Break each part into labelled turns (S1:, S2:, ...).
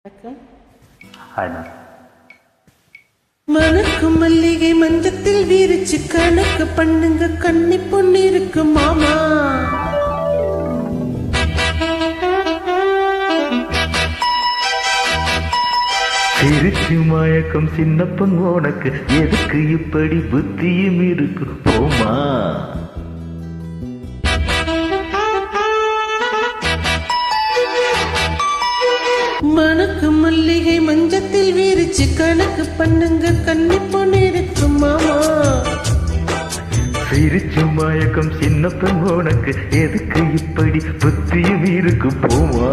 S1: Hi ma'am.
S2: மணக்கும் மல்லிகை மஞ்சத்தில் வீரிச்சு கணக்கு பண்ணுங்க கண்ணி பொண்ணு இருக்கு மாமா.
S1: சிரிச்சு மயக்கம் சின்ன பொண்ணு உனக்கு எதுக்கு இப்படி புத்தியும் இருக்கு போமா.
S2: மணக்கு மல்லிகை மஞ்சத்தில் வீரிச்சு கணக்கு பண்ணுங்க கண்ணி பொண்ணு இருக்கு மாமா.
S1: சிரிச்சு மயக்கம் சின்ன பொண்ணு உனக்கு எதுக்கு இப்படி புத்தியும் இருக்கு போமா.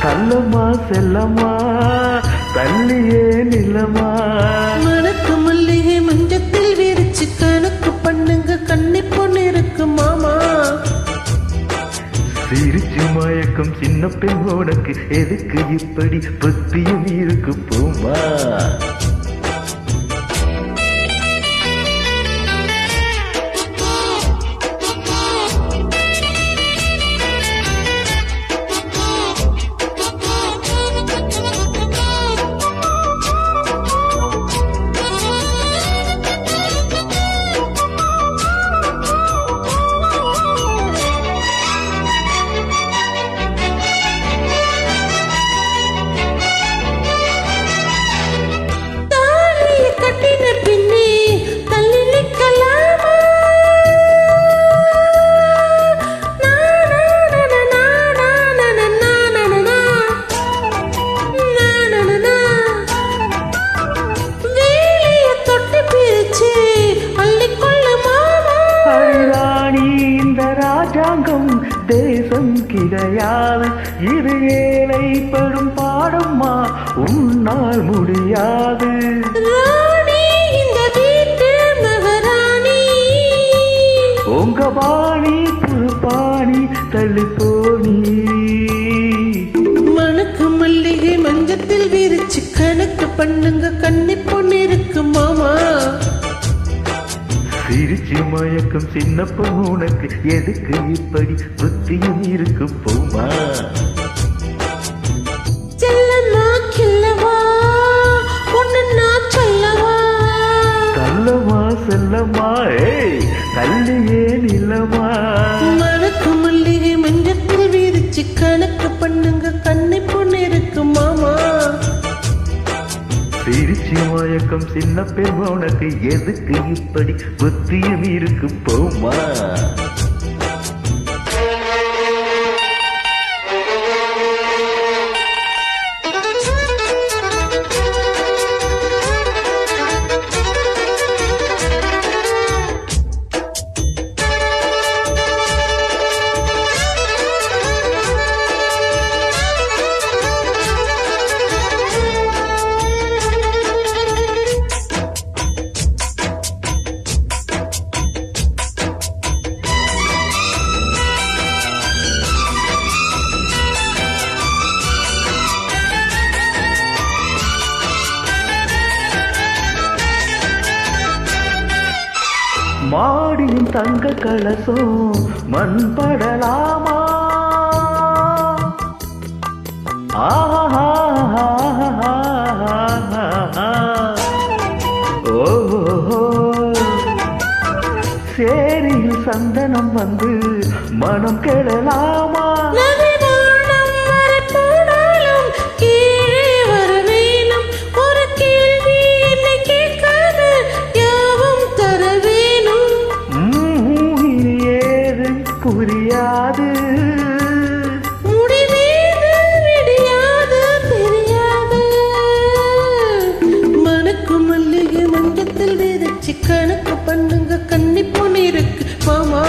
S1: தள்ளமா செல்லமா தள்ளியே நிலமா.
S2: மணக்கு மல்லிகை மஞ்சத்தில் வீரிச்சு கணக்கு பண்ணுங்க கண்ணி பொண்ணு இருக்கு மாமா.
S1: சிரிச்சு மயக்கம் சின்ன பெண் உனக்கு எதுக்கு இப்படி புத்தியும் இருக்கு போமா. தேசம் கிடையாது இது ஏழைப்படும் பாடம்மா உன்னால் முடியாது. உங்க பாணி புதுப்பாணி தள்ளி போனி.
S2: மணக்கு மல்லிகை மஞ்சத்தில் வீரிச்சு கணக்கு பண்ணுங்க கண்ணி பொண்ணு இருக்கு மாமா.
S1: சிரிச்சு மயக்கம் சின்ன பொண்ணு உனக்கு எதுக்கு இப்படி புத்தியும் இருக்கு போமா.
S2: செல்லமா கில்லவா ஒன்னு நான் சொல்லவா.
S1: தள்ளமா செல்லமா தள்ளியே நிலமா.
S2: மணக்கு மல்லிகை மஞ்சத்தில் வீரிச்சு கணக்கு பண்ணுங்க கண்ணி பொண்ணு இருக்கு மாமா.
S1: சிரிச்சு மயக்கம் சின்ன பெண் உனக்கு எதுக்கு இப்படி புத்தியும் இருக்கு போமா. மாடியும் தங்க கலசம் மண் படலாமா. ஓஹோ சேரியில் சந்தனம் வந்து மனம் கெடலாமா. புரியாது
S2: முடிவேது விடியாது தெரியாது. மணக்கு மல்லிகை மஞ்சத்தில் வீரிச்சு கணக்கு பண்ணுங்க கண்ணி பொண்ணு இருக்கு மாமா.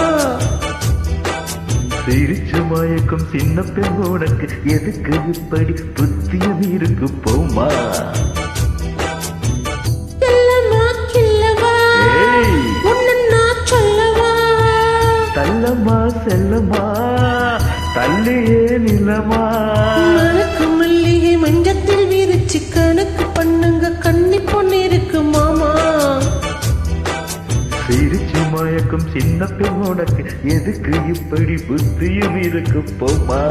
S1: சிரிச்சு மயக்கம் சின்ன பெண் உனக்கு எதுக்கு இப்படி புத்தியும் இருக்கு போமா. தள்ளமா செல்லமா தள்ளியே நிலமா.
S2: மணக்கு மல்லிகை மஞ்சத்தில் வீரிச்சு கணக்கு பண்ணுங்க கண்ணி பொண்ணு இருக்கு மாமா.
S1: சிரிச்சு மயக்கும் சின்ன பெண் உனக்கு எதுக்கு இப்படி புத்தியும் இருக்கு போமா